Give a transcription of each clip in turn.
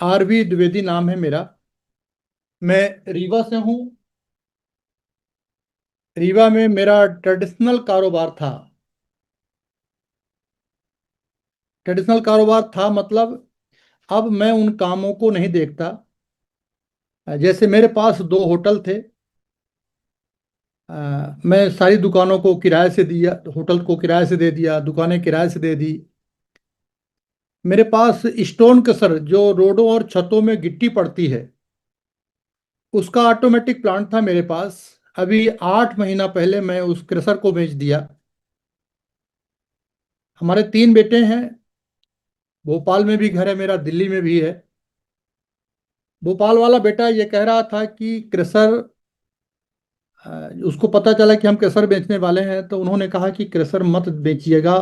RV Dwivedi नाम है मेरा। मैं रीवा से हूँ। रीवा में मेरा ट्रेडिशनल कारोबार था। ट्रेडिशनल कारोबार था मतलब अब मैं उन कामों को नहीं देखता। जैसे मेरे पास दो होटल थे। मैं सारी दुकानों को किराए से दिया, होटल को किराए से दे दिया, दुकानें किराए से दे दी। मेरे पास स्टोन क्रशर जो रोडों और छतों में गिट्टी पड़ती है, उसका ऑटोमेटिक प्लांट था मेरे पास। अभी 8 महीना पहले मैं उस क्रशर को बेच दिया। हमारे 3 बेटे हैं। भोपाल में भी घर है मेरा, दिल्ली में भी है। भोपाल वाला बेटा ये कह रहा था कि क्रेशर, उसको पता चला कि हम क्रेशर बेचने वाले हैं, तो उन्होंने कहा कि क्रेशर मत बेचिएगा।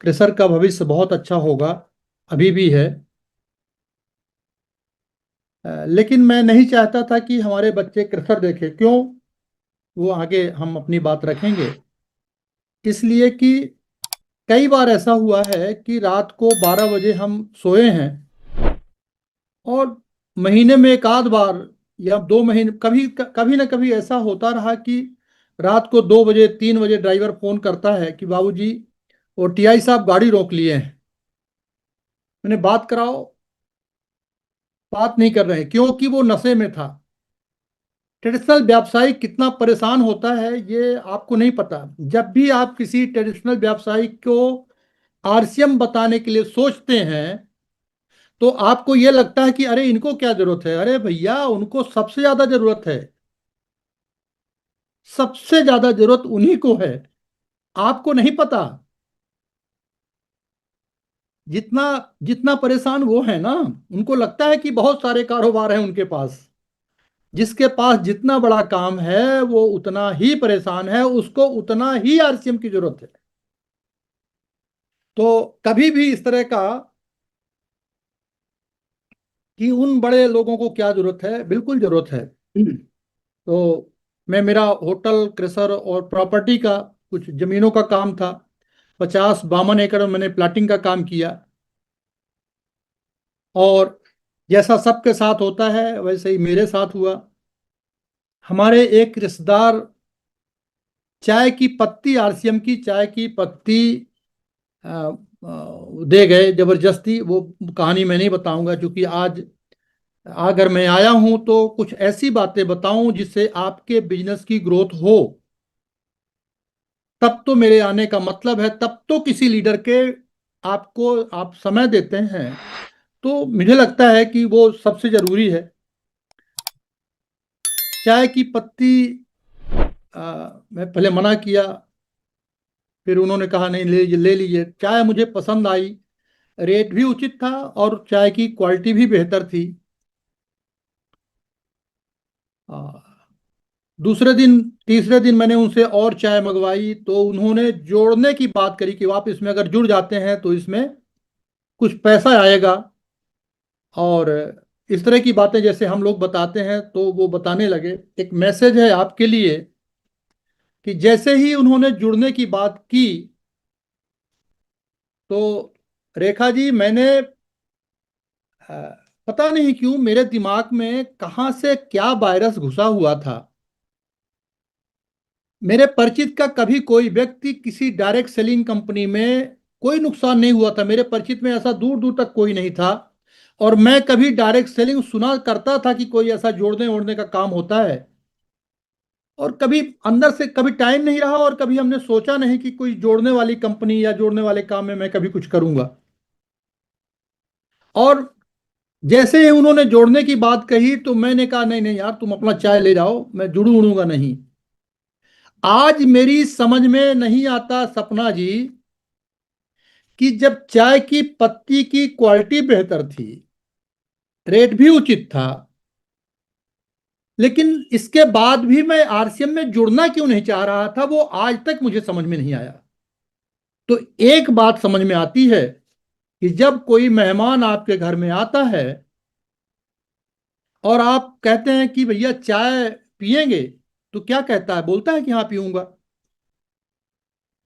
क्रेशर का भविष्य बहुत अच्छा होगा, अभी भी है। लेकिन मैं नहीं चाहता था कि हमारे बच्चे क्रेशर देखें। क्यों? वो आगे हम अपनी बात रखेंगे। इसलिए कि कई बार ऐसा हुआ है कि रात को 12 बजे हम सोए हैं, और महीने में एक आध बार या 2 महीने कभी कभी ना कभी ऐसा होता रहा कि रात को 2 बजे 3 बजे ड्राइवर फोन करता है कि बाबूजी, वो टीआई साहब गाड़ी रोक लिए हैं। मैंने बात कराओ, बात नहीं कर रहे हैं क्योंकि वो नशे में था। ट्रेडिशनल व्यवसायी कितना परेशान होता है ये आपको नहीं पता। जब भी आप किसी ट्रेडिशनल व्यवसायी को आरसीएम बताने के लिए सोचते हैं, तो आपको ये लगता है कि अरे इनको क्या जरूरत है। अरे भैया, उनको सबसे ज्यादा जरूरत है। सबसे ज्यादा जरूरत उन्हीं को है। आपको नहीं पता। जितना जितना परेशान वो है ना, उनको लगता है कि बहुत सारे कारोबार हैं उनके पास। जिसके पास जितना बड़ा काम है वो उतना ही परेशान है, उसको उतना ही आरसीएम की जरूरत है। तो कभी भी इस तरह का कि उन बड़े लोगों को क्या जरूरत है, बिल्कुल जरूरत है। तो मेरा होटल क्रेशर और प्रॉपर्टी का, कुछ जमीनों का काम था। 50-52 एकड़ में मैंने प्लाटिंग का काम किया। और जैसा सबके साथ होता है वैसे ही मेरे साथ हुआ। हमारे एक रिश्तेदार चाय की पत्ती, आरसीएम की चाय की पत्ती दे गए जबरदस्ती। वो कहानी मैं नहीं बताऊंगा, क्योंकि आज अगर मैं आया हूं तो कुछ ऐसी बातें बताऊं जिससे आपके बिजनेस की ग्रोथ हो। तब तो मेरे आने का मतलब है, तब तो किसी लीडर के आपको आप समय देते हैं, तो मुझे लगता है कि वो सबसे जरूरी है। चाय की पत्ती मैं पहले मना किया, फिर उन्होंने कहा नहीं, ले ले लीजिए। चाय मुझे पसंद आई, रेट भी उचित था और चाय की क्वालिटी भी बेहतर थी। आ, दूसरे दिन, तीसरे दिन मैंने उनसे और चाय मंगवाई, तो उन्होंने जोड़ने की बात करी कि आप इसमें अगर जुड़ जाते हैं तो इसमें कुछ पैसा आएगा। और इस तरह की बातें जैसे हम लोग बताते हैं, तो वो बताने लगे। एक मैसेज है आपके लिए कि जैसे ही उन्होंने जुड़ने की बात की, तो रेखा जी, मैंने अ, पता नहीं क्यों मेरे दिमाग में कहाँ से क्या वायरस घुसा हुआ था। मेरे परिचित का कभी कोई व्यक्ति किसी डायरेक्ट सेलिंग कंपनी में कोई नुकसान नहीं हुआ था। मेरे परिचित में ऐसा दूर दूर तक कोई नहीं था। और मैं कभी डायरेक्ट सेलिंग सुना करता था कि कोई ऐसा जोड़ने ओढ़ने का काम होता है, और कभी अंदर से कभी टाइम नहीं रहा, और कभी हमने सोचा नहीं कि कोई जोड़ने वाली कंपनी या जोड़ने वाले काम में मैं कभी कुछ करूंगा। और जैसे ही उन्होंने जोड़ने की बात कही, तो मैंने कहा नहीं नहीं यार, तुम अपना चाय ले जाओ, मैं जुड़ू उड़ूंगा नहीं। आज मेरी समझ में नहीं आता सपना जी, कि जब चाय की पत्ती की क्वालिटी बेहतर थी, रेट भी उचित था, लेकिन इसके बाद भी मैं आरसीएम में जुड़ना क्यों नहीं चाह रहा था, वो आज तक मुझे समझ में नहीं आया। तो एक बात समझ में आती है कि जब कोई मेहमान आपके घर में आता है और आप कहते हैं कि भैया चाय पियेंगे, तो क्या कहता है? बोलता है कि हाँ पीऊंगा।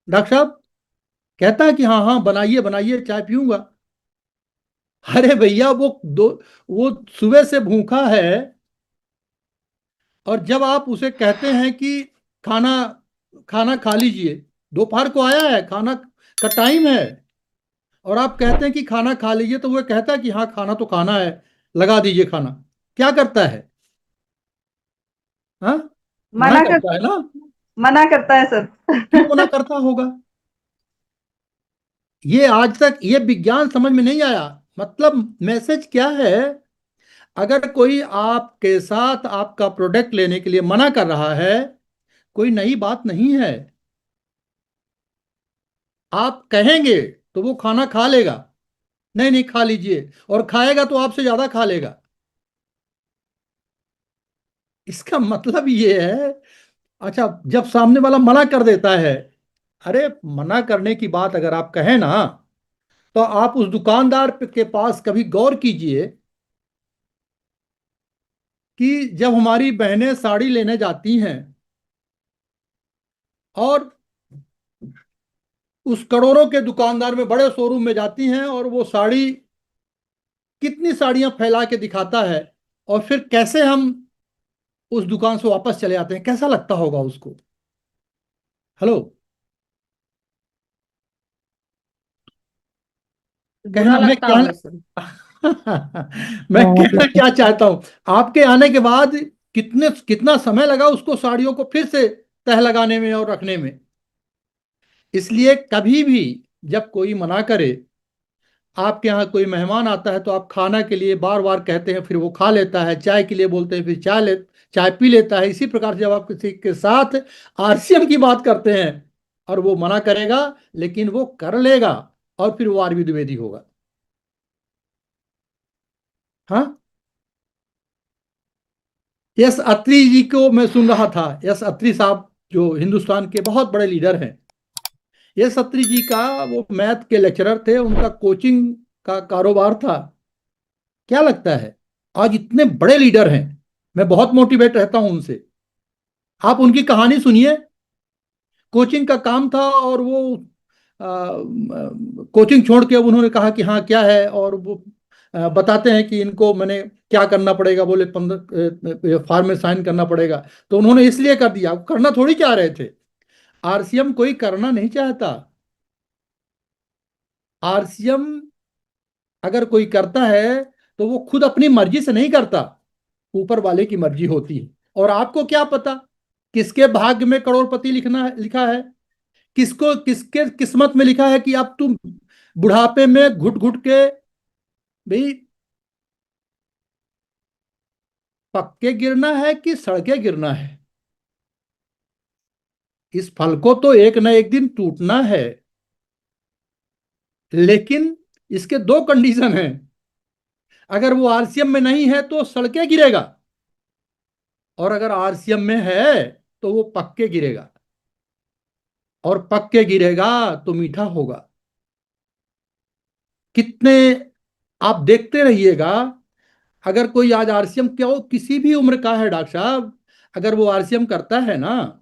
डॉक्टर साहब कहता है कि हाँ हाँ, बनाइए बनाइए, चाय पीऊंगा। अरे भैया वो सुबह से भूखा है, और जब आप उसे कहते हैं कि खाना खाना खा लीजिए, दोपहर को आया है, खाना का टाइम है, और आप कहते हैं कि खाना खा लीजिए, तो वो कहता है कि हाँ खाना तो खाना है, लगा दीजिए खाना। क्या करता है? हाँ, मना मना कर करता है ना। मना करता है सर। क्यों मना करता होगा? ये आज तक ये विज्ञान समझ में नहीं आया। मतलब मैसेज क्या है? अगर कोई आपके साथ आपका प्रोडक्ट लेने के लिए मना कर रहा है, कोई नई बात नहीं है। आप कहेंगे तो वो खाना खा लेगा, नहीं नहीं खा लीजिए, और खाएगा तो आपसे ज्यादा खा लेगा। इसका मतलब ये है। अच्छा, जब सामने वाला मना कर देता है, अरे मना करने की बात अगर आप कहें ना, तो आप उस दुकानदार के पास कभी गौर कीजिए कि जब हमारी बहनें साड़ी लेने जाती हैं और उस करोड़ों के दुकानदार में, बड़े शोरूम में जाती हैं, और वो साड़ी, कितनी साड़ियां फैला के दिखाता है, और फिर कैसे हम उस दुकान से वापस चले आते हैं, कैसा लगता होगा उसको? हेलो। बुरा कहना मैं लगता क्या होगा सर। मैं कहना क्या चाहता हूं, आपके आने के बाद कितना समय लगा उसको साड़ियों को फिर से तह लगाने में और रखने में। इसलिए कभी भी जब कोई मना करे, आपके यहाँ कोई मेहमान आता है तो आप खाना के लिए बार बार कहते हैं, फिर वो खा लेता है, चाय के लिए बोलते हैं, फिर चाय पी लेता है। इसी प्रकार से जब आप किसी के साथ आरसीएम की बात करते हैं और वो मना करेगा, लेकिन वो कर लेगा, और फिर वो आरबी द्विवेदी होगा। हाँ। यस अत्री जी को मैं सुन रहा था, यस अत्री साहब जो हिंदुस्तान के बहुत बड़े लीडर हैं, यस अत्री जी का, वो मैथ के लेक्चरर थे, उनका कोचिंग का कारोबार था। क्या लगता है आज इतने बड़े लीडर हैं? मैं बहुत मोटिवेट रहता हूं उनसे। आप उनकी कहानी सुनिए। कोचिंग का काम था, और वो कोचिंग छोड़ के उन्होंने कहा कि हाँ क्या है, और वो बताते हैं कि इनको मैंने क्या करना पड़ेगा, बोले 15 फॉर्म में साइन करना पड़ेगा। तो उन्होंने इसलिए कर दिया, करना थोड़ी चाह रहे थे। आरसीएम कोई करना नहीं चाहता। आरसीएम अगर कोई करता है तो वो खुद अपनी मर्जी से नहीं करता, ऊपर वाले की मर्जी होती है। और आपको क्या पता किसके भाग्य में करोड़पति लिखा है, किसको किसके किस्मत में लिखा है कि अब तुम बुढ़ापे में घुट घुट के, भाई, पक्के गिरना है कि सड़के गिरना है? इस फल को तो एक न एक दिन टूटना है, लेकिन इसके दो कंडीशन हैं। अगर वो आरसीएम में नहीं है तो सड़के गिरेगा, और अगर आरसीएम में है तो वो पक्के गिरेगा, और पक्के गिरेगा तो मीठा होगा। कितने, आप देखते रहिएगा, अगर कोई आज आरसीएम, क्यों किसी भी उम्र का है डॉक्टर साहब, अगर वो आरसीएम करता है ना,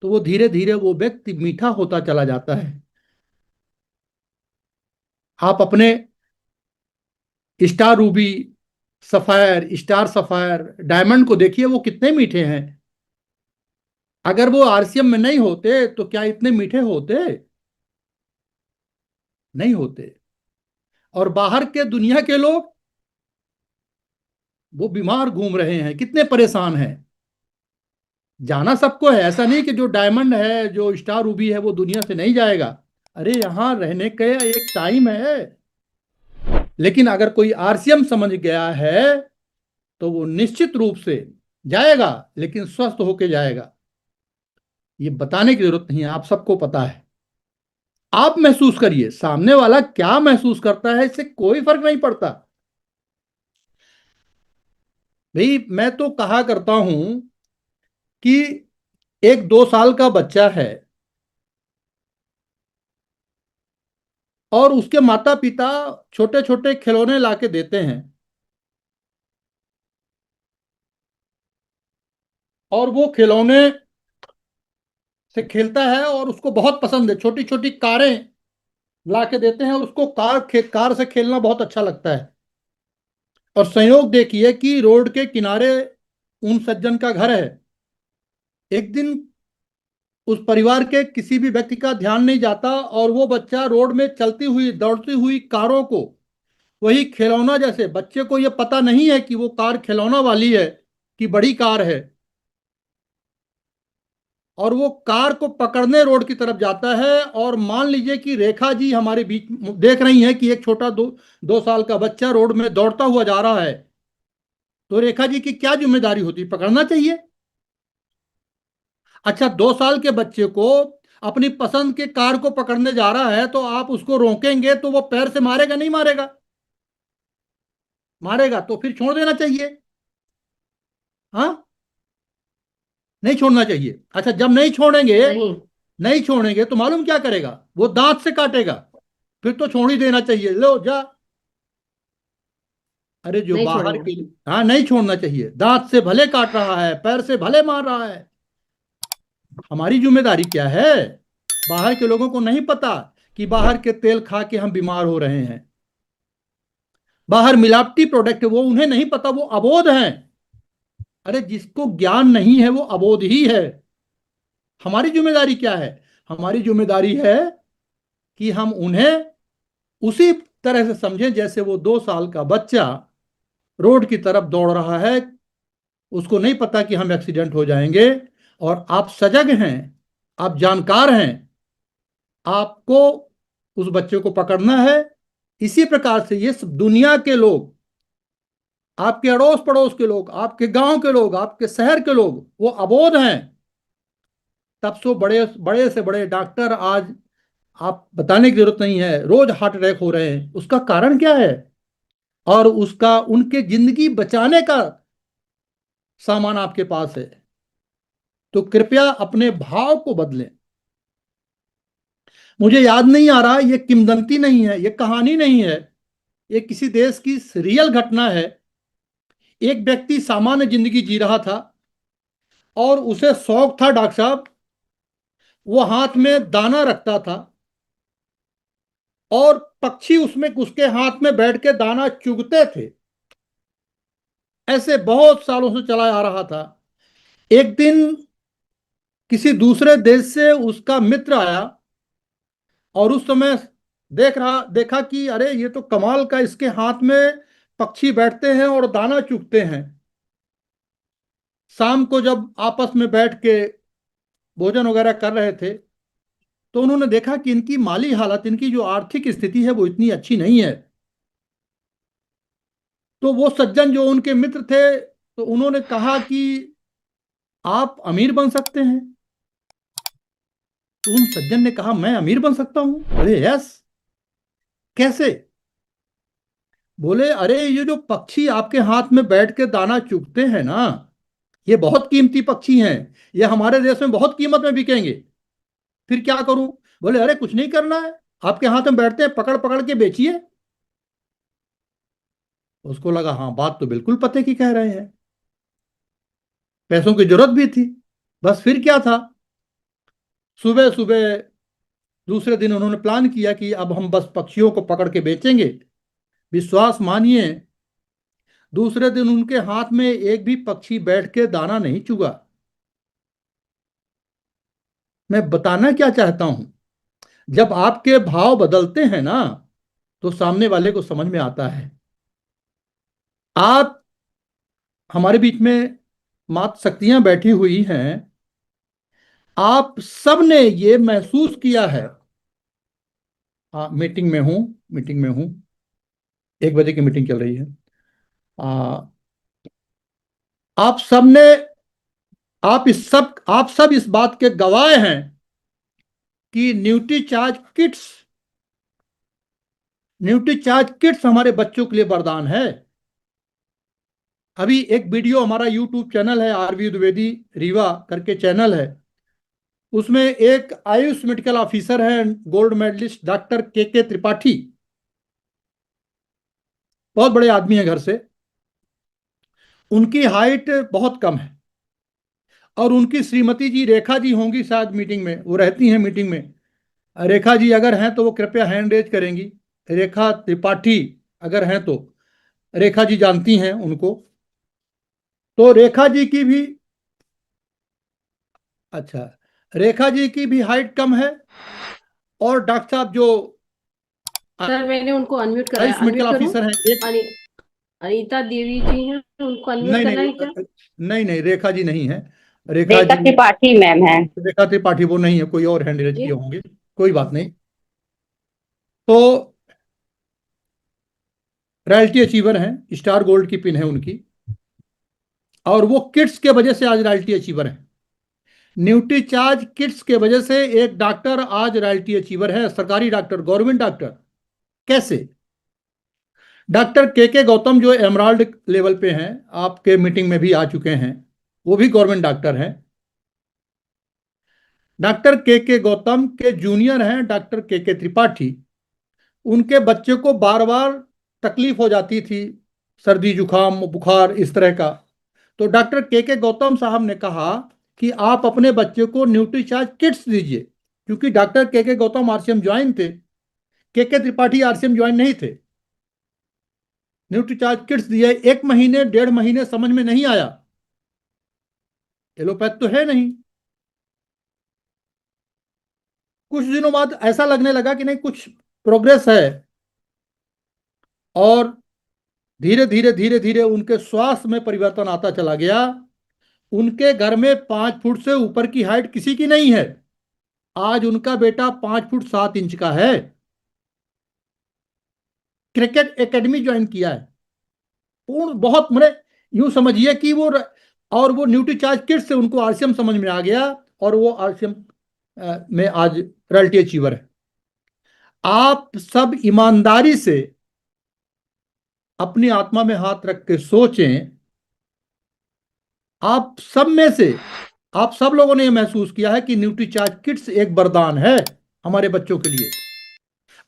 तो वो धीरे धीरे वो व्यक्ति मीठा होता चला जाता है। आप अपने star Ruby, sapphire, star sapphire, diamond को देखिए, वो कितने मीठे हैं। अगर वो आरसीएम में नहीं होते तो क्या इतने मीठे होते? नहीं होते। और बाहर के दुनिया के लोग, वो बीमार घूम रहे हैं, कितने परेशान हैं। जाना सबको है, ऐसा नहीं कि जो डायमंड है, जो स्टार रूबी है, वो दुनिया से नहीं जाएगा। अरे यहाँ रहने का एक टाइम है। लेकिन अगर कोई आरसीएम समझ गया है तो वो निश्चित रूप से जाएगा, लेकिन स्वस्थ होके जाएगा। ये बताने की जरूरत नहीं है, आप सबको पता है। आप महसूस करिए, सामने वाला क्या महसूस करता है इससे कोई फर्क नहीं पड़ता। भाई मैं तो कहा करता हूं कि एक 2 साल का बच्चा है, और उसके माता पिता छोटे छोटे खिलौने ला के देते हैं, और वो खिलौने से खेलता है, और उसको बहुत पसंद है। छोटी छोटी कारें ला के देते हैं, और उसको कार से खेलना बहुत अच्छा लगता है। और संयोग देखिए कि रोड के किनारे उन सज्जन का घर है। एक दिन उस परिवार के किसी भी व्यक्ति का ध्यान नहीं जाता और वो बच्चा रोड में चलती हुई दौड़ती हुई कारों को, वही खिलौना जैसे, बच्चे को ये पता नहीं है कि वो कार खिलौना वाली है कि बड़ी कार है, और वो कार को पकड़ने रोड की तरफ जाता है। और मान लीजिए कि रेखा जी हमारे बीच देख रही हैं कि एक छोटा 2 साल का बच्चा रोड में दौड़ता हुआ जा रहा है, तो रेखा जी की क्या जिम्मेदारी होती? पकड़ना चाहिए। अच्छा, 2 साल के बच्चे को अपनी पसंद के कार को पकड़ने जा रहा है तो आप उसको रोकेंगे तो वो पैर से मारेगा नहीं मारेगा? मारेगा, तो फिर छोड़ देना चाहिए। हाँ, नहीं छोड़ना चाहिए। अच्छा, जब नहीं छोड़ेंगे, नहीं, नहीं छोड़ेंगे तो मालूम क्या करेगा? वो दांत से काटेगा। फिर तो छोड़ ही देना चाहिए, लो जा। अरे जो नहीं बाहर छोड़ेंगे। के, हाँ नहीं छोड़ना चाहिए। दांत से भले काट रहा है, पैर से भले मार रहा है, हमारी जिम्मेदारी क्या है? बाहर के लोगों को नहीं पता कि बाहर के तेल खा के हम बीमार हो रहे हैं। बाहर मिलावटी प्रोडक्ट, वो उन्हें नहीं पता, वो अबोध हैं। अरे जिसको ज्ञान नहीं है वो अबोध ही है। हमारी जिम्मेदारी क्या है? हमारी जिम्मेदारी है कि हम उन्हें उसी तरह से समझें जैसे वो 2 साल का बच्चा रोड की तरफ दौड़ रहा है। उसको नहीं पता कि हम एक्सीडेंट हो जाएंगे, और आप सजग हैं, आप जानकार हैं, आपको उस बच्चे को पकड़ना है। इसी प्रकार से ये सब दुनिया के लोग, आपके अड़ोस पड़ोस के लोग, आपके गांव के लोग, आपके शहर के लोग, वो अबोध हैं। तब सो बड़े बड़े से बड़े डॉक्टर आज, आप बताने की जरूरत नहीं है, रोज हार्ट अटैक हो रहे हैं। उसका कारण क्या है? और उसका, उनके जिंदगी बचाने का सामान आपके पास है। तो कृपया अपने भाव को बदलें। मुझे याद नहीं आ रहा, ये किंवदंती नहीं है, ये कहानी नहीं है, ये किसी देश की रियल घटना है। एक व्यक्ति सामान्य जिंदगी जी रहा था और उसे शौक था, डॉक्टर साहब, वो हाथ में दाना रखता था और पक्षी उसमें उसके हाथ में बैठ के दाना चुगते थे। ऐसे बहुत सालों से चला आ रहा था। एक दिन किसी दूसरे देश से उसका मित्र आया और उस समय देखा कि अरे ये तो कमाल का, इसके हाथ में पक्षी बैठते हैं और दाना चुगते हैं। शाम को जब आपस में बैठ के भोजन वगैरह कर रहे थे तो उन्होंने देखा कि इनकी माली हालत, इनकी जो आर्थिक स्थिति है वो इतनी अच्छी नहीं है। तो वो सज्जन जो उनके मित्र थे, तो उन्होंने कहा कि आप अमीर बन सकते हैं। तो उन सज्जन ने कहा, मैं अमीर बन सकता हूं? अरे यस, कैसे? बोले, अरे ये जो पक्षी आपके हाथ में बैठ के दाना चुगते हैं ना, ये बहुत कीमती पक्षी हैं, ये हमारे देश में बहुत कीमत में बिकेंगे। फिर क्या करूं? बोले, अरे कुछ नहीं करना है, आपके हाथ में बैठते हैं, पकड़ पकड़ के बेचिए। उसको लगा हाँ, बात तो बिल्कुल पते की कह रहे हैं, पैसों की जरूरत भी थी। बस फिर क्या था, सुबह सुबह दूसरे दिन उन्होंने प्लान किया कि अब हम बस पक्षियों को पकड़ के बेचेंगे। विश्वास मानिए, दूसरे दिन उनके हाथ में एक भी पक्षी बैठ के दाना नहीं चुगा। मैं बताना क्या चाहता हूं, जब आपके भाव बदलते हैं ना, तो सामने वाले को समझ में आता है। आप, हमारे बीच में मात शक्तियां बैठी हुई हैं, आप सब ने ये महसूस किया है। मीटिंग में हूं, मीटिंग में हूं, 1 बजे की मीटिंग चल रही है। आ, आप सब ने, आप सब इस बात के गवाह हैं कि न्यूट्री चार्ज किट्स हमारे बच्चों के लिए वरदान है। अभी एक वीडियो, हमारा यूट्यूब चैनल है, आरवी द्विवेदी रीवा करके चैनल है, उसमें एक आयुष मेडिकल ऑफिसर है, गोल्ड मेडलिस्ट डॉक्टर के त्रिपाठी, बहुत बड़े आदमी हैं घर से। उनकी हाइट बहुत कम है और उनकी श्रीमती जी रेखा जी होंगी शायद मीटिंग में, वो रहती हैं मीटिंग में। रेखा जी अगर हैं तो वो कृपया हैंड रेज करेंगी। रेखा त्रिपाठी अगर हैं तो, रेखा जी जानती हैं उनको। तो रेखा जी की भी, अच्छा, रेखा जी की भी हाइट कम है। और डॉक्टर साहब जो सर मैंने उनको अनम्यूट कराया, हेल्थ मेडिकल अनम्यूट करूं? ऑफिसर हैं एक, अनि, अनीता देवी जी हैं, उनको अनम्यूट नहीं करना नहीं, है क्या? नहीं नहीं, रेखा जी नहीं है। रेखा रेखा जी, त्रिपाठी मैम है। रेखा त्रिपाठी वो नहीं है, कोई और हैंड रेज जी किए होंगे। कोई बात नहीं। तो रॉयल्टी अचीवर हैं, स्टार गोल्ड की पिन है उनकी, और वो किड्स के वजह से आज रॉयल्टी अचीवर हैं। न्यूट्रीचार्ज किड्स के वजह से एक डॉक्टर आज रॉयल्टी अचीवर है, सरकारी डॉक्टर, गवर्नमेंट डॉक्टर। कैसे? डॉक्टर के गौतम जो एमराल्ड लेवल पे हैं, आपके मीटिंग में भी आ चुके हैं, वो भी गवर्नमेंट डॉक्टर हैं। डॉक्टर के गौतम के जूनियर हैं डॉक्टर के त्रिपाठी। उनके बच्चे को बार बार तकलीफ हो जाती थी, सर्दी जुकाम बुखार इस तरह का। तो डॉक्टर के गौतम साहब ने कहा कि आप अपने बच्चे को न्यूट्रीचार्ज किट्स दीजिए, क्योंकि डॉक्टर के गौतम आरसीएम ज्वाइन थे, के त्रिपाठी आरसीएम ज्वाइन नहीं थे। न्यूट्रीचार्ज किट्स दिए, 1 महीने 1.5 महीने समझ में नहीं आया, एलोपैथ तो है नहीं। कुछ दिनों बाद ऐसा लगने लगा कि नहीं, कुछ प्रोग्रेस है। और धीरे धीरे धीरे धीरे उनके स्वास्थ्य में परिवर्तन आता चला गया। उनके घर में 5 फुट से ऊपर की हाइट किसी की नहीं है। आज उनका बेटा 5 फुट 7 इंच का है। क्रिकेट एकेडमी ज्वाइन किया है। पूर्ण बहुत मरे, यूं समझिए कि वो और वो न्यूट्रीचार्ज किट से उनको आरसीएम समझ में आ गया, और वो आरसीएम में आज रॉयल्टी अचीवर है। आप सब ईमानदारी से अपनी आत्मा में हाथ रख के सोचें, आप सब में से आप सब लोगों ने यह महसूस किया है कि न्यूट्रीचार्ज किट्स एक वरदान है हमारे बच्चों के लिए।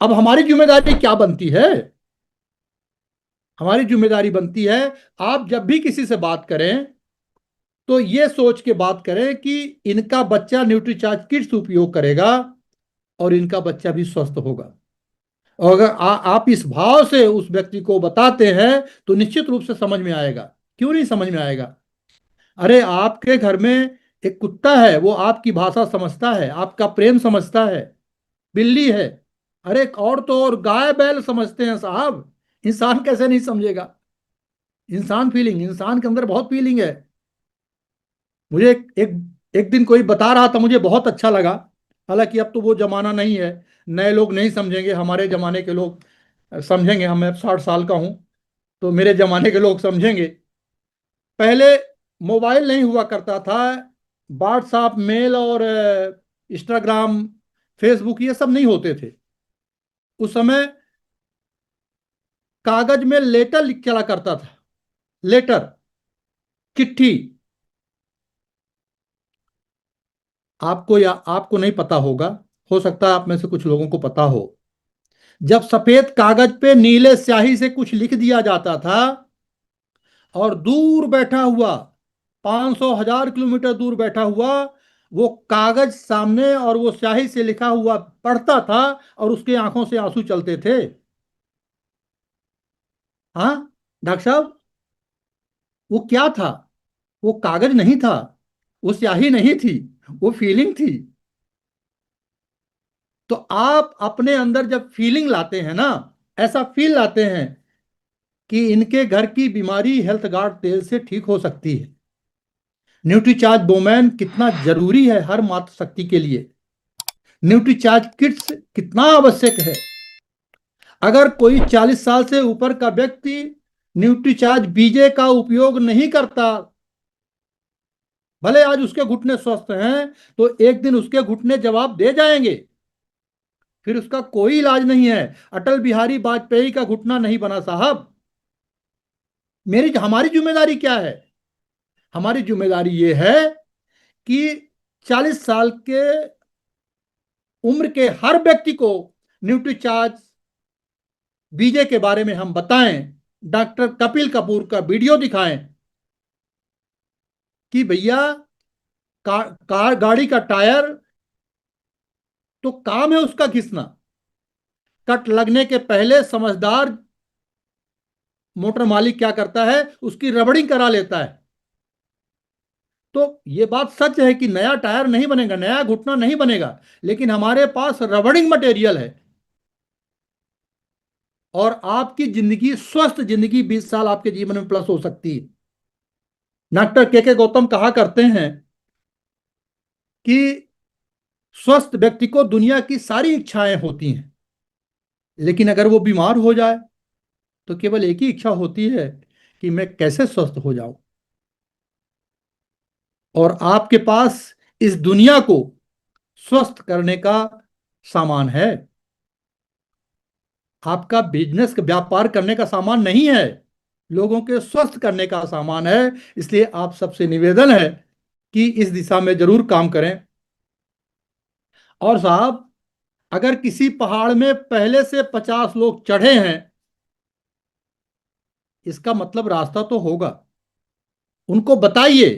अब हमारी जिम्मेदारी क्या बनती है? हमारी जिम्मेदारी बनती है, आप जब भी किसी से बात करें तो ये सोच के बात करें कि इनका बच्चा न्यूट्रीचार्ज किट्स उपयोग करेगा और इनका बच्चा भी स्वस्थ होगा। और अगर आप इस भाव से उस व्यक्ति को बताते हैं तो निश्चित रूप से समझ में आएगा। क्यों नहीं समझ में आएगा? अरे आपके घर में एक कुत्ता है, वो आपकी भाषा समझता है, आपका प्रेम समझता है। बिल्ली है, अरे और तो और गाय बैल समझते हैं साहब, इंसान कैसे नहीं समझेगा? इंसान फीलिंग, इंसान के अंदर बहुत फीलिंग है। मुझे एक दिन कोई बता रहा था, मुझे बहुत अच्छा लगा। हालांकि अब तो वो जमाना नहीं है, नए लोग नहीं समझेंगे, हमारे जमाने के लोग समझेंगे। हम, मैं 60 साल का हूं, तो मेरे जमाने के लोग समझेंगे। पहले मोबाइल नहीं हुआ करता था, व्हाट्सएप मेल और इंस्टाग्राम फेसबुक ये सब नहीं होते थे। उस समय कागज में लेटर लिख चला करता था, लेटर, चिट्ठी। आपको या आपको नहीं पता होगा, हो सकता है आप में से कुछ लोगों को पता हो। जब सफेद कागज पे नीले स्याही से कुछ लिख दिया जाता था, और दूर बैठा हुआ, 500 1000 किलोमीटर दूर बैठा हुआ, वो कागज सामने और वो स्याही से लिखा हुआ पढ़ता था, और उसके आंखों से आंसू चलते थे। हाँ डॉक्टर साहब, वो क्या था? वो कागज नहीं था, वो स्याही नहीं थी, वो फीलिंग थी। तो आप अपने अंदर जब फीलिंग लाते हैं ना, ऐसा फील लाते हैं कि इनके घर की बीमारी हेल्थ गार्ड तेल से ठीक हो सकती है। न्यूट्रीचार्ज बोमैन कितना जरूरी है हर मातृशक्ति के लिए। न्यूट्रीचार्ज किट्स कितना आवश्यक है। अगर कोई 40 साल से ऊपर का व्यक्ति न्यूट्रीचार्ज बीजे का उपयोग नहीं करता, भले आज उसके घुटने स्वस्थ हैं, तो एक दिन उसके घुटने जवाब दे जाएंगे, फिर उसका कोई इलाज नहीं है। अटल बिहारी वाजपेयी का घुटना नहीं बना साहब। मेरी हमारी जिम्मेदारी क्या है? हमारी जिम्मेदारी ये है कि 40 साल के उम्र के हर व्यक्ति को न्यूट्रीचार्ज बीजे के बारे में हम बताएं, डॉक्टर कपिल कपूर का वीडियो दिखाएं कि भैया गाड़ी का टायर तो काम है उसका घिसना। कट लगने के पहले समझदार मोटर मालिक क्या करता है, उसकी रबड़िंग करा लेता है। तो ये बात सच है कि नया टायर नहीं बनेगा, नया घुटना नहीं बनेगा, लेकिन हमारे पास रबड़िंग मटेरियल है और आपकी जिंदगी, स्वस्थ जिंदगी, 20 साल आपके जीवन में प्लस हो सकती है। डॉक्टर के गौतम कहा करते हैं कि स्वस्थ व्यक्ति को दुनिया की सारी इच्छाएं होती हैं, लेकिन अगर वो बीमार हो जाए तो केवल एक ही इच्छा होती है कि मैं कैसे स्वस्थ हो जाऊं। और आपके पास इस दुनिया को स्वस्थ करने का सामान है। आपका बिजनेस का व्यापार करने का सामान नहीं है, लोगों के स्वस्थ करने का सामान है। इसलिए आप सबसे निवेदन है कि इस दिशा में जरूर काम करें। और साहब, अगर किसी पहाड़ में पहले से 50 लोग चढ़े हैं, इसका मतलब रास्ता तो होगा। उनको बताइए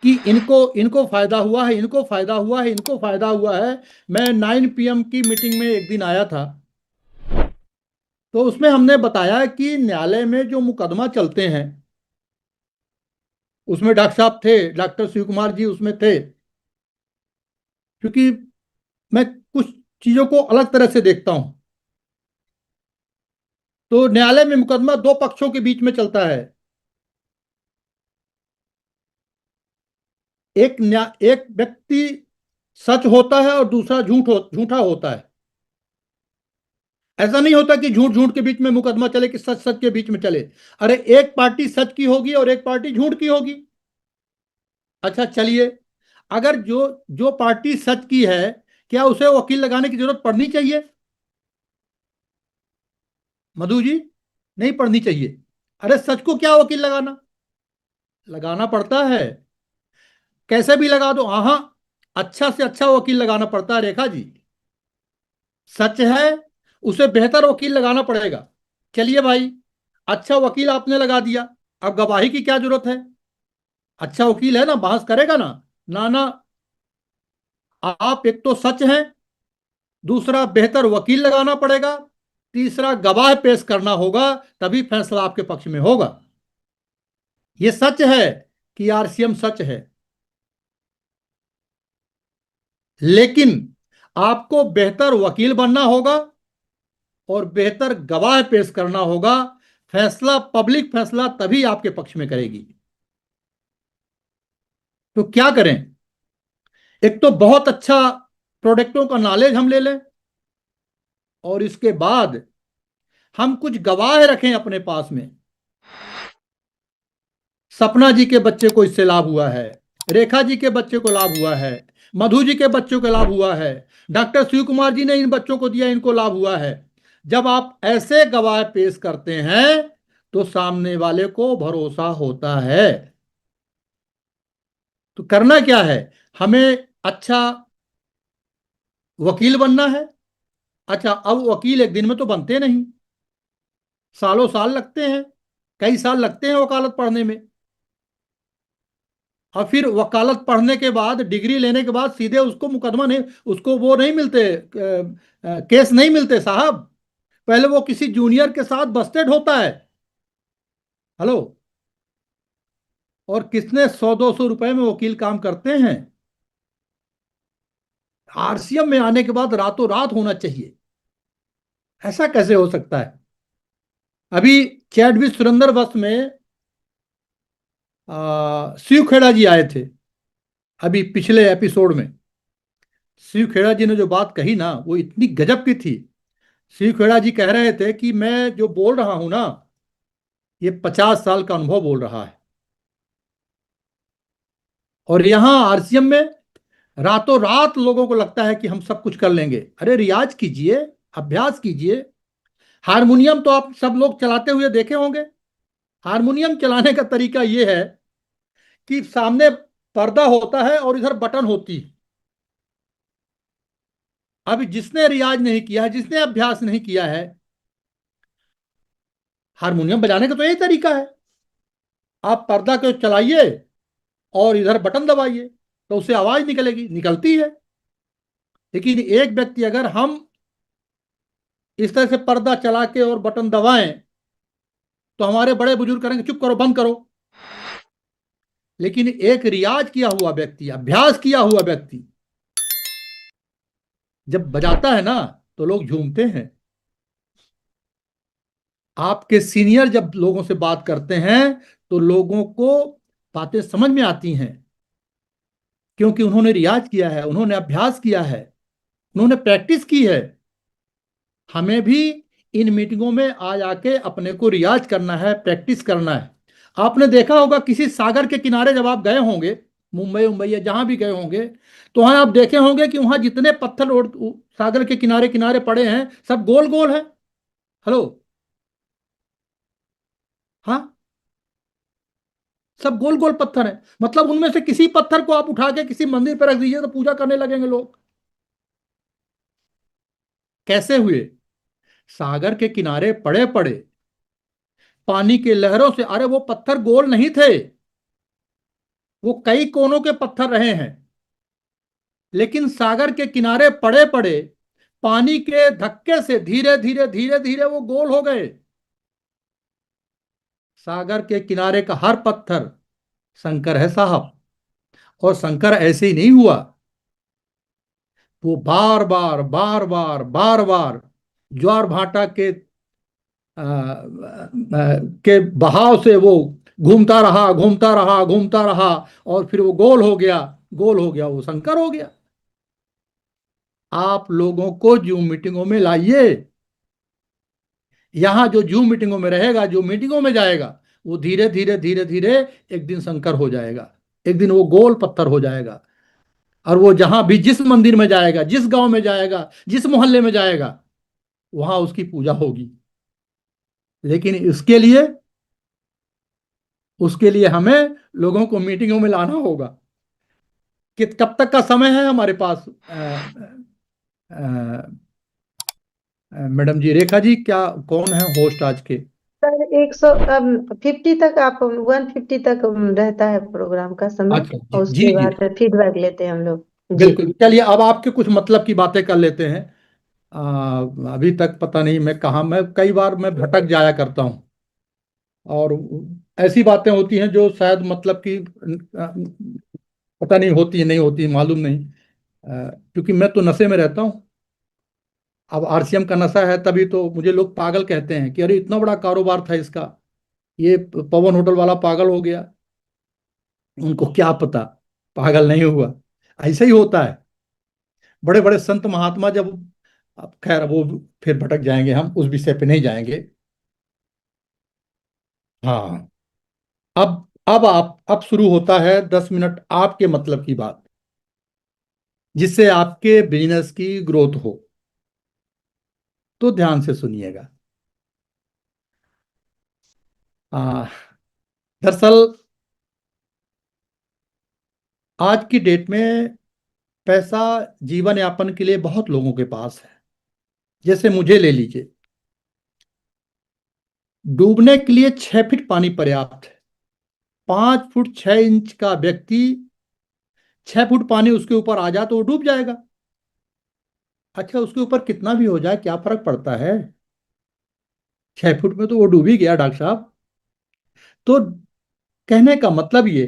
कि इनको इनको फायदा हुआ है, इनको फायदा हुआ है, इनको फायदा हुआ है। मैं 9 PM की मीटिंग में एक दिन आया था, तो उसमें हमने बताया कि न्यायालय में जो मुकदमा चलते हैं, उसमें डॉक्टर साहब थे, डॉक्टर शिव कुमार जी उसमें थे। क्योंकि मैं कुछ चीजों को अलग तरह से देखता हूं। तो न्यायालय में मुकदमा दो पक्षों के बीच में चलता है। एक व्यक्ति सच होता है और दूसरा झूठा होता है। ऐसा नहीं होता कि झूठ झूठ के बीच में मुकदमा चले, कि सच सच के बीच में चले। अरे एक पार्टी सच की होगी और एक पार्टी झूठ की होगी। अच्छा चलिए, अगर जो जो पार्टी सच की है, क्या उसे वकील लगाने की जरूरत पड़नी चाहिए? मधु जी, नहीं पड़नी चाहिए। अरे सच को क्या वकील लगाना, लगाना पड़ता है। कैसे भी लगा दो, हाँ, अच्छा से अच्छा वकील लगाना पड़ता है रेखा जी। सच है, उसे बेहतर वकील लगाना पड़ेगा। चलिए भाई, अच्छा वकील आपने लगा दिया, अब गवाही की क्या जरूरत है? अच्छा वकील है ना, बहस करेगा ना। ना ना, आप एक तो सच हैं, दूसरा बेहतर वकील लगाना पड़ेगा, तीसरा गवाह पेश करना होगा, तभी फैसला आपके पक्ष में होगा। ये सच है कि आरसीएम सच है, लेकिन आपको बेहतर वकील बनना होगा और बेहतर गवाह पेश करना होगा। फैसला, पब्लिक फैसला तभी आपके पक्ष में करेगी। तो क्या करें? एक तो बहुत अच्छा प्रोडक्टों का नॉलेज हम ले लें, और इसके बाद हम कुछ गवाह रखें अपने पास में। सपना जी के बच्चे को इससे लाभ हुआ है, रेखा जी के बच्चे को लाभ हुआ है, मधु जी के बच्चों को लाभ हुआ है, डॉक्टर शिव कुमार जी ने इन बच्चों को दिया, इनको लाभ हुआ है। जब आप ऐसे गवाह पेश करते हैं तो सामने वाले को भरोसा होता है। तो करना क्या है? हमें अच्छा वकील बनना है। अच्छा, अब वकील एक दिन में तो बनते नहीं, सालों साल लगते हैं, कई साल लगते हैं वकालत पढ़ने में। और फिर वकालत पढ़ने के बाद, डिग्री लेने के बाद सीधे उसको मुकदमा नहीं, उसको वो नहीं मिलते, केस नहीं मिलते साहब। पहले वो किसी जूनियर के साथ बस्टेड होता है। हेलो। और कितने 100-200 रुपए में वकील काम करते हैं। आरसीएम में आने के बाद रातों रात होना चाहिए, ऐसा कैसे हो सकता है? अभी चैडविक सुरेंद्र बस में शिव खेड़ा जी आए थे, अभी पिछले एपिसोड में। शिव खेड़ा जी ने जो बात कही ना, वो इतनी गजब की थी। शिव खेड़ा जी कह रहे थे कि मैं जो बोल रहा हूं ना, ये 50 साल का अनुभव बोल रहा है। और यहां आरसीएम में रातों रात लोगों को लगता है कि हम सब कुछ कर लेंगे। अरे रियाज कीजिए, अभ्यास कीजिए। हारमोनियम तो आप सब लोग चलाते हुए देखे होंगे। हारमोनियम चलाने का तरीका यह है कि सामने पर्दा होता है और इधर बटन होती है। अब जिसने रियाज नहीं किया है, जिसने अभ्यास नहीं किया है, हारमोनियम बजाने का तो यही तरीका है। आप पर्दा को चलाइए और इधर बटन दबाइए, तो उससे आवाज निकलेगी, निकलती है। लेकिन एक व्यक्ति, अगर हम इस तरह से पर्दा चला के और बटन दबाएं, तो हमारे बड़े बुजुर्ग करेंगे चुप करो, बंद करो। लेकिन एक रियाज किया हुआ व्यक्ति, अभ्यास किया हुआ व्यक्ति जब बजाता है ना, तो लोग झूमते हैं। आपके सीनियर जब लोगों से बात करते हैं तो लोगों को बातें समझ में आती हैं, क्योंकि उन्होंने रियाज किया है, उन्होंने अभ्यास किया है, उन्होंने प्रैक्टिस की है। हमें भी इन मीटिंगों में आ जाके अपने को रियाज करना है, प्रैक्टिस करना है। आपने देखा होगा किसी सागर के किनारे जब आप गए होंगे, मुंबई मुंबई या जहां भी गए होंगे, तो वहां आप देखे होंगे कि वहां जितने पत्थर रोड सागर के किनारे किनारे पड़े हैं सब गोल गोल है। हेलो। हाँ, सब गोल गोल पत्थर है। मतलब उनमें से किसी पत्थर को आप उठा के किसी मंदिर पर रख दीजिए तो पूजा करने लगेंगे लोग। कैसे हुए? सागर के किनारे पड़े पड़े पानी के लहरों से। अरे वो पत्थर गोल नहीं थे, वो कई कोनों के पत्थर रहे हैं, लेकिन सागर के किनारे पड़े पड़े पानी के धक्के से धीरे धीरे धीरे धीरे वो गोल हो गए। सागर के किनारे का हर पत्थर शंकर है साहब। और शंकर ऐसे ही नहीं हुआ, वो बार बार बार बार बार बार ज्वार भाटा के बहाव से वो घूमता रहा घूमता रहा घूमता रहा, और फिर वो गोल हो गया, गोल हो गया, वो शंकर हो गया। आप लोगों को जूम मीटिंगों में लाइए। यहां जो जूम मीटिंगों में रहेगा, जो मीटिंगों में जाएगा, वो धीरे धीरे धीरे धीरे एक दिन शंकर हो जाएगा, एक दिन वो गोल पत्थर हो जाएगा। और वो जहां भी जिस मंदिर में जाएगा, जिस गांव में जाएगा, जिस मोहल्ले में जाएगा, वहां उसकी पूजा होगी। लेकिन उसके लिए हमें लोगों को मीटिंगों में लाना होगा। कि कब तक का समय है हमारे पास? मैडम जी, रेखा जी, क्या कौन है होस्ट आज के? सर 150 तक, आप 150 तक रहता है प्रोग्राम का समय। अच्छा जी और जी उसके जी। बाद फीडबैक लेते हैं हम लोग जी। बिल्कुल, चलिए अब आपके कुछ मतलब की बातें कर लेते हैं। अभी तक पता नहीं मैं कहाँ, मैं कई बार मैं भटक जाया करता हूँ, और ऐसी बातें होती हैं जो शायद मतलब कि पता नहीं होती है नहीं होती, मालूम नहीं। क्योंकि मैं तो नशे में रहता हूँ। अब आरसीएम का नशा है, तभी तो मुझे लोग पागल कहते हैं कि अरे इतना बड़ा कारोबार था इसका, ये पवन होटल वाला पागल हो गया। उनको क्या पता, पागल नहीं हुआ। ऐसे ही होता है। बड़े बड़े संत महात्मा जब, अब खैर वो फिर भटक जाएंगे, हम उस विषय पे नहीं जाएंगे। हाँ। अब शुरू होता है 10 मिनट आपके मतलब की बात, जिससे आपके बिजनेस की ग्रोथ हो। तो ध्यान से सुनिएगा। आ, दरअसल आज की डेट में पैसा जीवन यापन के लिए बहुत लोगों के पास है। जैसे मुझे ले लीजिए, डूबने के लिए 6 फीट पानी पर्याप्त है। 5 फुट 6 इंच का व्यक्ति, 6 फुट पानी उसके ऊपर आ जाए तो वो डूब जाएगा। अच्छा, उसके ऊपर कितना भी हो जाए क्या फर्क पड़ता है? 6 फुट में तो वो डूब ही गया डॉक्टर साहब। तो कहने का मतलब ये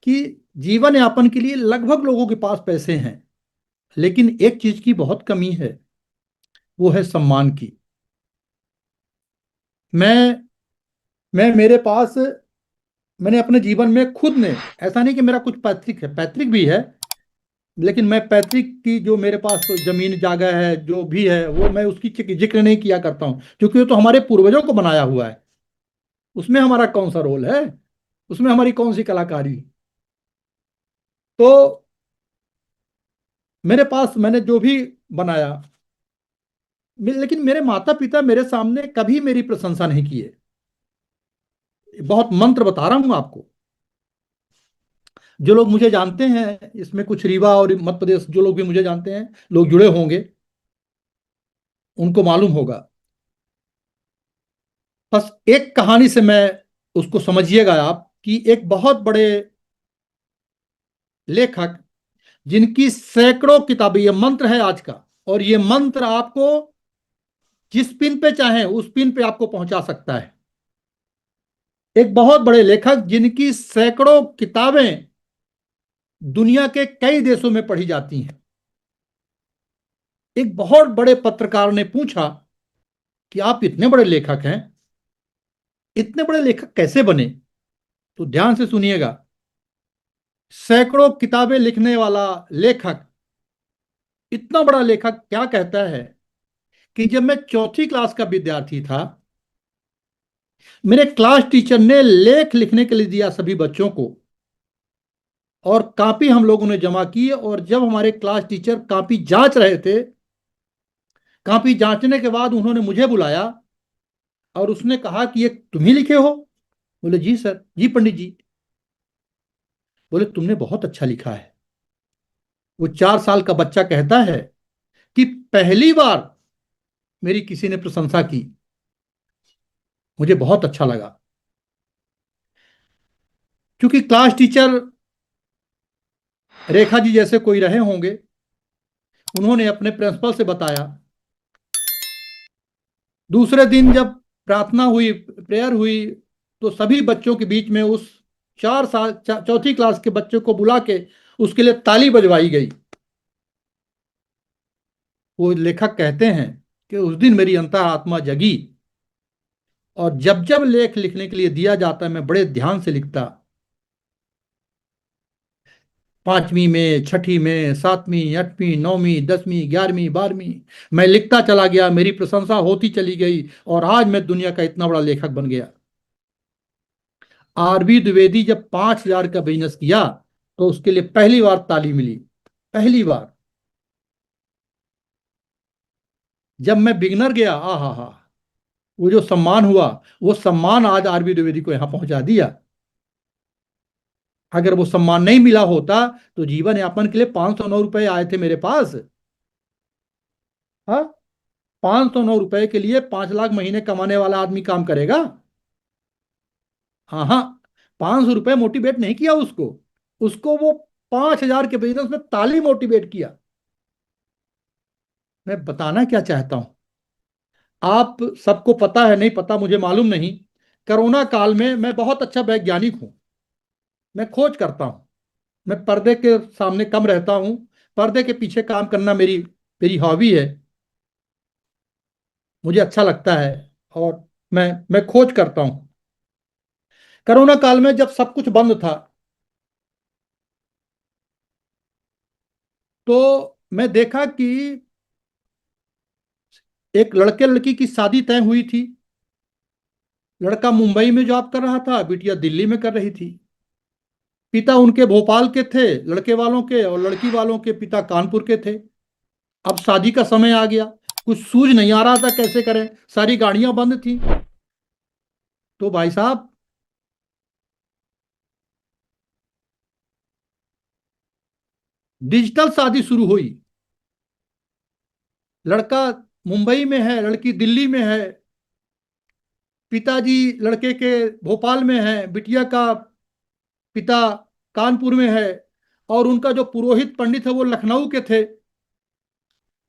कि जीवन यापन के लिए लगभग लोगों के पास पैसे हैं, लेकिन एक चीज की बहुत कमी है, वो है सम्मान की। मैं मैं मेरे पास, मैंने अपने जीवन में खुद ने, ऐसा नहीं कि मेरा कुछ पैतृक है, पैतृक भी है, लेकिन मैं पैतृक की जो मेरे पास जमीन जागा है जो भी है, वो मैं उसकी जिक्र नहीं किया करता हूँ, क्योंकि वो तो हमारे पूर्वजों को बनाया हुआ है। उसमें हमारा कौन सा रोल है? उसमें हमारी कौन सी कलाकारी? तो मेरे पास मैंने जो भी बनाया, लेकिन मेरे माता पिता मेरे सामने कभी मेरी प्रशंसा नहीं किए। बहुत मंत्र बता रहा हूं आपको। जो लोग मुझे जानते हैं, इसमें कुछ रीवा और मध्य प्रदेश, जो लोग भी मुझे जानते हैं, लोग जुड़े होंगे, उनको मालूम होगा। बस एक कहानी से मैं उसको समझिएगा आप, कि एक बहुत बड़े लेखक, जिनकी सैकड़ों किताबें, ये मंत्र है आज का, और ये मंत्र आपको जिस पिन पे चाहे उस पिन पे आपको पहुंचा सकता है। एक बहुत बड़े लेखक जिनकी सैकड़ों किताबें दुनिया के कई देशों में पढ़ी जाती हैं। एक बहुत बड़े पत्रकार ने पूछा कि आप इतने बड़े लेखक हैं, इतने बड़े लेखक कैसे बने? तो ध्यान से सुनिएगा। सैकड़ों किताबें लिखने वाला लेखक, इतना बड़ा लेखक क्या कहता है कि जब मैं चौथी क्लास का विद्यार्थी था, मेरे क्लास टीचर ने लेख लिखने के लिए दिया सभी बच्चों को, और कॉपी हम लोगों ने जमा की। और जब हमारे क्लास टीचर कॉपी जांच रहे थे, कॉपी जांचने के बाद उन्होंने मुझे बुलाया और उसने कहा कि ये तुम ही लिखे हो? बोले जी सर, जी पंडित जी। बोले तुमने बहुत अच्छा लिखा है। वो 4 साल का बच्चा कहता है कि पहली बार मेरी किसी ने प्रशंसा की, मुझे बहुत अच्छा लगा। क्योंकि क्लास टीचर रेखा जी जैसे कोई रहे होंगे, उन्होंने अपने प्रिंसिपल से बताया। दूसरे दिन जब प्रार्थना हुई, प्रेयर हुई, तो सभी बच्चों के बीच में उस 4 साल चौथी क्लास के बच्चे को बुला के उसके लिए ताली बजवाई गई। वो लेखक कहते हैं कि उस दिन मेरी अंतरात्मा जगी, और जब जब लेख लिखने के लिए दिया जाता मैं बड़े ध्यान से लिखता। 5वीं में, छठी में, 7वीं, 8वीं, 9वीं, 10वीं, 11वीं, 12वीं, मैं लिखता चला गया, मेरी प्रशंसा होती चली गई, और आज मैं दुनिया का इतना बड़ा लेखक बन गया। आरबी द्विवेदी जब 5,000 का बिजनेस किया तो उसके लिए पहली बार ताली मिली, पहली बार। जब मैं बिगनर गया, आ हा हा, वो जो सम्मान हुआ, वो सम्मान आज आरबी द्विवेदी को यहां पहुंचा दिया। अगर वो सम्मान नहीं मिला होता तो जीवन यापन के लिए 509 रुपए आए थे मेरे पास। हाँ, 509 रुपए के लिए 5 लाख महीने कमाने वाला आदमी काम करेगा? हाँ हाँ, 500 रुपये मोटिवेट नहीं किया उसको, उसको वो 5,000 के बिजनेस में ताली मोटिवेट किया। मैं बताना क्या चाहता हूं, आप सबको पता है नहीं पता मुझे मालूम नहीं, कोरोना काल में मैं बहुत अच्छा वैज्ञानिक हूं। मैं खोज करता हूं, मैं पर्दे के सामने कम रहता हूं, पर्दे के पीछे काम करना मेरी मेरी हॉबी है, मुझे अच्छा लगता है। और मैं खोज करता हूं। कोरोना काल में जब सब कुछ बंद था, तो मैं देखा कि एक लड़के लड़की की शादी तय हुई थी। लड़का मुंबई में जॉब कर रहा था, बिटिया दिल्ली में कर रही थी। पिता उनके भोपाल के थे, लड़के वालों के, और लड़की वालों के पिता कानपुर के थे। अब शादी का समय आ गया, कुछ सूझ नहीं आ रहा था कैसे करें, सारी गाड़ियां बंद थी। तो भाई साहब, डिजिटल शादी शुरू हुई। लड़का मुंबई में है, लड़की दिल्ली में है, पिताजी लड़के के भोपाल में है, बिटिया का पिता कानपुर में है, और उनका जो पुरोहित पंडित है वो लखनऊ के थे।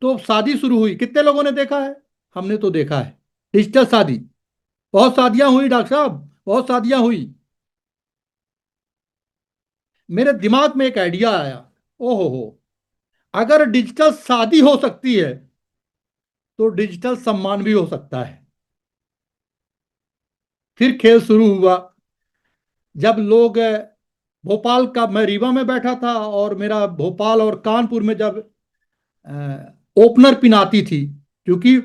तो शादी शुरू हुई। कितने लोगों ने देखा है? हमने तो देखा है डिजिटल शादी। बहुत शादियां हुई डॉक्टर साहब, बहुत शादियां हुई। मेरे दिमाग में एक आइडिया आया, ओहो हो, अगर डिजिटल शादी हो सकती है तो डिजिटल सम्मान भी हो सकता है। फिर खेल शुरू हुआ। जब लोग भोपाल का, मैं रीवा में बैठा था, और मेरा भोपाल और कानपुर में जब ओपनर पिन आती थी, क्योंकि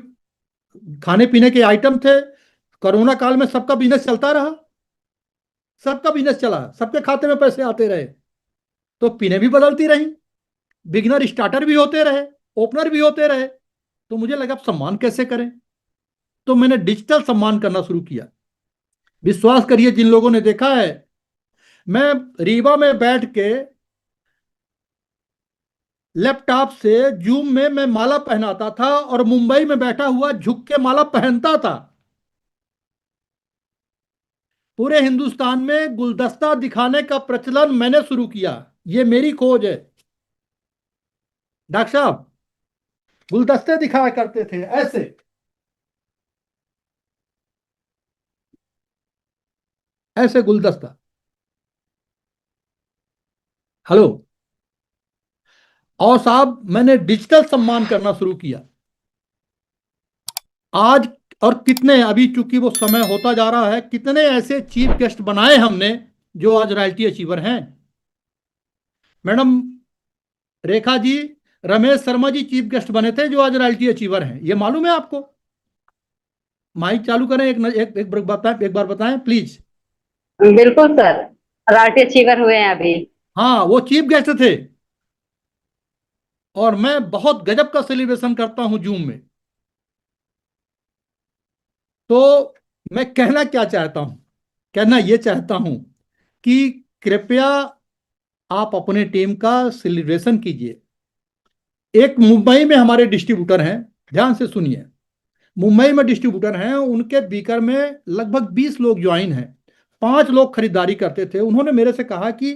खाने पीने के आइटम थे, कोरोना काल में सबका बिजनेस चलता रहा, सबका बिजनेस चला, सबके खाते में पैसे आते रहे, तो पिनें भी बदलती रही, बिगनर स्टार्टर भी होते रहे, ओपनर भी होते रहे। तो मुझे लगा अब सम्मान कैसे करें, तो मैंने डिजिटल सम्मान करना शुरू किया। विश्वास करिए, जिन लोगों ने देखा है, मैं रीवा में बैठ के लैपटॉप से जूम में मैं माला पहनाता था, और मुंबई में बैठा हुआ झुक के माला पहनता था। पूरे हिंदुस्तान में गुलदस्ता दिखाने का प्रचलन मैंने शुरू किया। ये मेरी खोज है डॉक्टर साहब। गुलदस्ते दिखाया करते थे ऐसे। ऐसे गुलदस्ता। हेलो। और साहब मैंने डिजिटल सम्मान करना शुरू किया आज। और कितने, अभी चूंकि वो समय होता जा रहा है, कितने ऐसे चीफ गेस्ट बनाए हमने जो आज रॉयल्टी अचीवर हैं। Madam Rekha ji, Ramesh Sharma ji chief guest बने थे जो आज रॉयल्टी अचीवर हैं, ये मालूम है आपको? माइक चालू करें, एक बार बताएं प्लीज। बिल्कुल सर, राष्ट्रीय अचीवर हुए हैं अभी। हाँ, वो चीफ गेस्ट थे। और मैं बहुत गजब का सेलिब्रेशन करता हूं जूम में। तो मैं कहना क्या चाहता हूं, कहना यह चाहता हूं कि कृपया आप अपने टीम का सेलिब्रेशन कीजिए। एक मुंबई में हमारे डिस्ट्रीब्यूटर हैं, ध्यान से सुनिए। मुंबई में डिस्ट्रीब्यूटर हैं, उनके बीकर में लगभग 20 लोग ज्वाइन हैं। 5 लोग खरीदारी करते थे। उन्होंने मेरे से कहा कि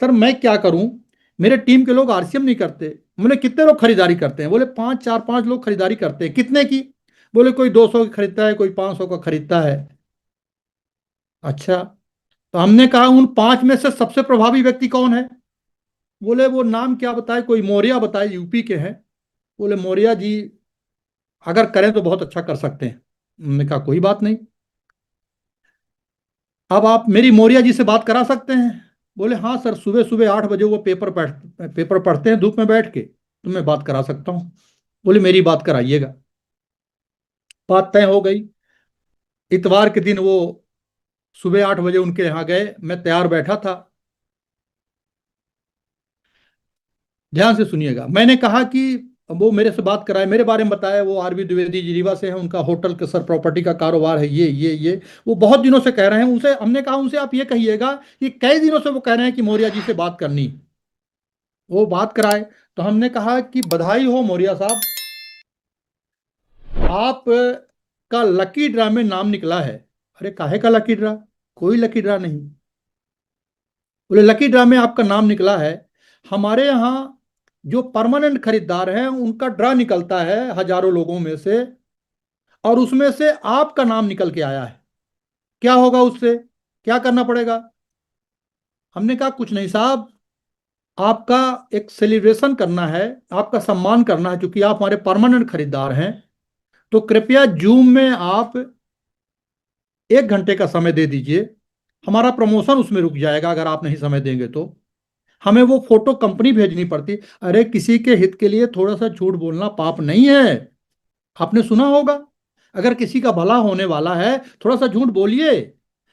सर मैं क्या करूं, मेरे टीम के लोग आरसीएम नहीं करते। बोले कितने लोग खरीदारी करते हैं? बोले 5 4 5 लोग खरीदारी करते हैं। कितने की? बोले कोई 200 की खरीदता है, कोई 500 का खरीदता है। अच्छा, तो हमने कहा उन 5 में से सबसे प्रभावी व्यक्ति कौन है? बोले वो नाम क्या बताए, कोई मौर्या बताए, यूपी के हैं। बोले मौर्या जी अगर करें तो बहुत अच्छा कर सकते हैं। हमने कहा कोई बात नहीं, अब आप मेरी मौर्या जी से बात करा सकते हैं। बोले हाँ सर, सुबह सुबह 8 बजे वो पेपर पढ़ते हैं धूप में बैठ के, तो मैं बात करा सकता हूँ। बोले मेरी बात कराइएगा। बात तय हो गई। इतवार के दिन वो सुबह 8 बजे उनके यहाँ गए, मैं तैयार बैठा था। ध्यान से सुनिएगा, मैंने कहा कि वो मेरे से बात कराए, मेरे बारे में बताया। वो आरबी द्विवेदी जी रीवा से हैं, उनका होटल के सर प्रॉपर्टी का कारोबार है, ये वो बहुत दिनों से कह रहे हैं। उनसे हमने कहा उनसे आप ये कहिएगा कि कई दिनों से वो कह रहे हैं कि मौर्या जी से बात करनी। वो बात कराए। तो हमने कहा कि बधाई हो मौर्या साहब, आप का लकी ड्रा में नाम निकला है। अरे काहे का लकी ड्रा? कोई लकी ड्रा नहीं। बोले लकी ड्रा में आपका नाम निकला है। हमारे यहाँ जो परमानेंट खरीदार हैं उनका ड्रा निकलता है हजारों लोगों में से, और उसमें से आपका नाम निकल के आया है। क्या होगा उससे, क्या करना पड़ेगा? हमने कहा कुछ नहीं साहब, आपका एक सेलिब्रेशन करना है, आपका सम्मान करना है, क्योंकि आप हमारे परमानेंट खरीदार हैं। तो कृपया जूम में आप 1 घंटे का समय दे दीजिए। हमारा प्रमोशन उसमें रुक जाएगा अगर आप नहीं समय देंगे तो। हमें वो फोटो कंपनी भेजनी पड़ती। अरे किसी के हित के लिए थोड़ा सा झूठ बोलना पाप नहीं है। आपने सुना होगा, अगर किसी का भला होने वाला है थोड़ा सा झूठ बोलिए।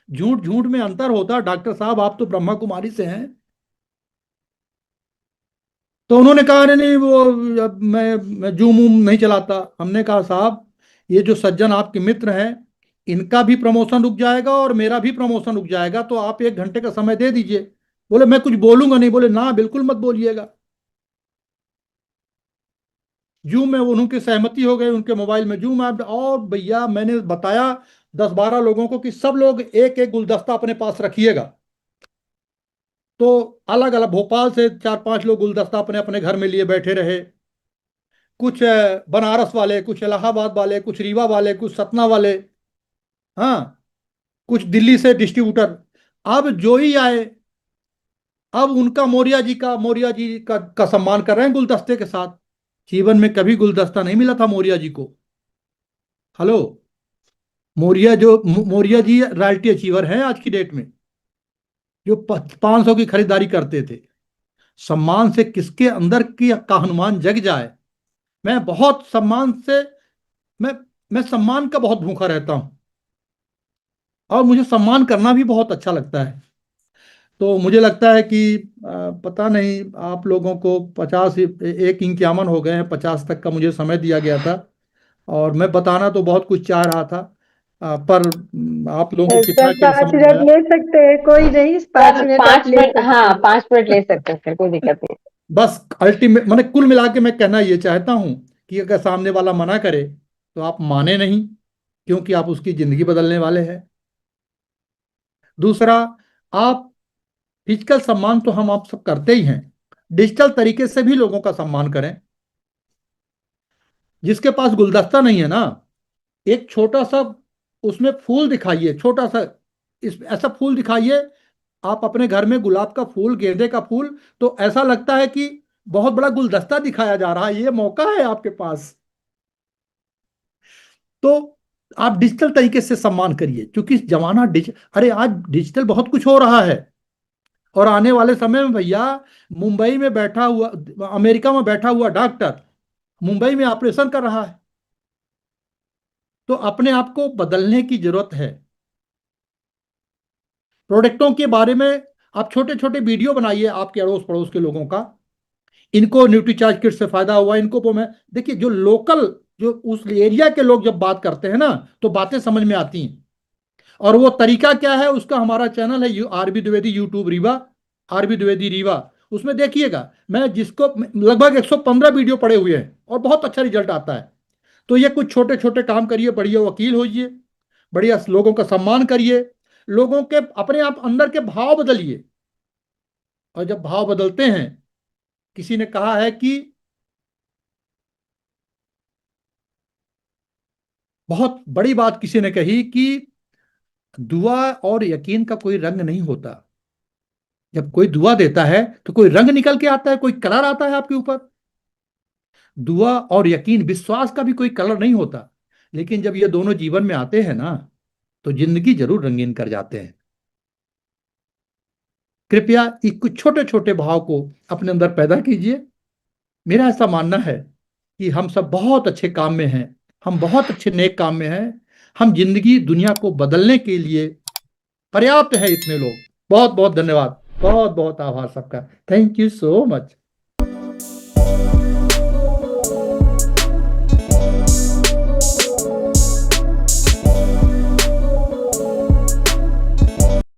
झूठ झूठ में अंतर होता है। डॉक्टर साहब आप तो ब्रह्मा कुमारी से हैं। तो उन्होंने कहा अरे नहीं वो, अब मैं जूम वूम नहीं चलाता। हमने कहा साहब ये जो सज्जन आपके मित्र हैं, इनका भी प्रमोशन रुक जाएगा और मेरा भी प्रमोशन रुक जाएगा, तो आप 1 घंटे का समय दे दीजिए। बोले मैं कुछ बोलूंगा नहीं। बोले ना बिल्कुल मत बोलिएगा। जूम में उनकी सहमति हो गई, उनके मोबाइल में जूम ऐप। और भैया मैंने बताया 10 12 लोगों को कि सब लोग एक एक गुलदस्ता अपने पास रखिएगा। तो अलग अलग भोपाल से 4 5 लोग गुलदस्ता अपने अपने घर में लिए बैठे रहे। कुछ बनारस वाले, कुछ इलाहाबाद वाले, कुछ रीवा वाले, कुछ सतना वाले, हाँ, कुछ दिल्ली से डिस्ट्रीब्यूटर। अब जो ही आए, अब उनका मौर्या जी का सम्मान कर रहे हैं गुलदस्ते के साथ। जीवन में कभी गुलदस्ता नहीं मिला था मौर्या जी को। हेलो। मौर्या जी रॉयल्टी अचीवर हैं आज की डेट में, जो 500 की खरीदारी करते थे। सम्मान से किसके अंदर की का हनुमान जग जाए। मैं बहुत सम्मान से, मैं मैं सम्मान का बहुत भूखा रहता हूं, और मुझे सम्मान करना भी बहुत अच्छा लगता है। तो मुझे लगता है कि पता नहीं आप लोगों को 50 एक इंक्यावन हो गए हैं, 50 तक का मुझे समय दिया गया था। और मैं बताना तो बहुत कुछ चाह रहा था, पर आप लोगों को कितना सर क्या 5 मिनट समझ आया। ले सकते हैं, कोई नहीं, 5 मिनट आप पाँच ले मिनट सकते हाँ, हैं। 5 मिनट ले सकते हैं सर, कोई दिक्कत नहीं। बस अल्टीमेट मैंने कुल मिला के मैं कहना ये चाहता हूं कि अगर सामने वाला मना करे तो आप माने नहीं, क्योंकि आप उसकी जिंदगी बदलने वाले हैं। दूसरा, आप फिजिकल सम्मान तो हम आप सब करते ही हैं, डिजिटल तरीके से भी लोगों का सम्मान करें। जिसके पास गुलदस्ता नहीं है ना, एक छोटा सा उसमें फूल दिखाइए, छोटा सा इस ऐसा फूल दिखाइए आप अपने घर में, गुलाब का फूल, गेंदे का फूल, तो ऐसा लगता है कि बहुत बड़ा गुलदस्ता दिखाया जा रहा है, ये मौका है आपके पास। तो आप डिजिटल तरीके से सम्मान करिए, क्योंकि जमाना अरे आज डिजिटल बहुत कुछ हो रहा है। और आने वाले समय में भैया, मुंबई में बैठा हुआ, अमेरिका में बैठा हुआ डॉक्टर मुंबई में ऑपरेशन कर रहा है। तो अपने आप को बदलने की जरूरत है। प्रोडक्टों के बारे में आप छोटे छोटे वीडियो बनाइए आपके अड़ोस पड़ोस के लोगों का, इनको न्यूट्रीचार्ज किट से फायदा हुआ, इनको मैं देखिए, जो लोकल, जो उस एरिया के लोग जब बात करते हैं ना, तो बातें समझ में आती हैं। और वो तरीका क्या है उसका, हमारा चैनल है RB Dwivedi YouTube Rewa, RB Dwivedi Rewa, उसमें देखिएगा। मैं जिसको लगभग 115 वीडियो पड़े हुए हैं और बहुत अच्छा रिजल्ट आता है। तो ये कुछ छोटे छोटे काम करिए, बढ़िया वकील होइए, बढ़िया लोगों का सम्मान करिए, लोगों के अपने आप अंदर के भाव बदलिए। और जब भाव बदलते हैं, किसी ने कहा है कि बहुत बड़ी बात किसी ने कही कि दुआ और यकीन का कोई रंग नहीं होता। जब कोई दुआ देता है तो कोई रंग निकल के आता है, कोई कलर आता है आपके ऊपर। दुआ और यकीन, विश्वास का भी कोई कलर नहीं होता। लेकिन जब ये दोनों जीवन में आते हैं ना, तो जिंदगी जरूर रंगीन कर जाते हैं। कृपया इस कुछ छोटे छोटे भाव को अपने अंदर पैदा कीजिए। मेरा ऐसा मानना है कि हम सब बहुत अच्छे काम में हैं, हम बहुत अच्छे नेक काम में हैं। हम जिंदगी दुनिया को बदलने के लिए पर्याप्त है इतने लोग। बहुत बहुत धन्यवाद, बहुत बहुत आभार सबका। Thank you so much.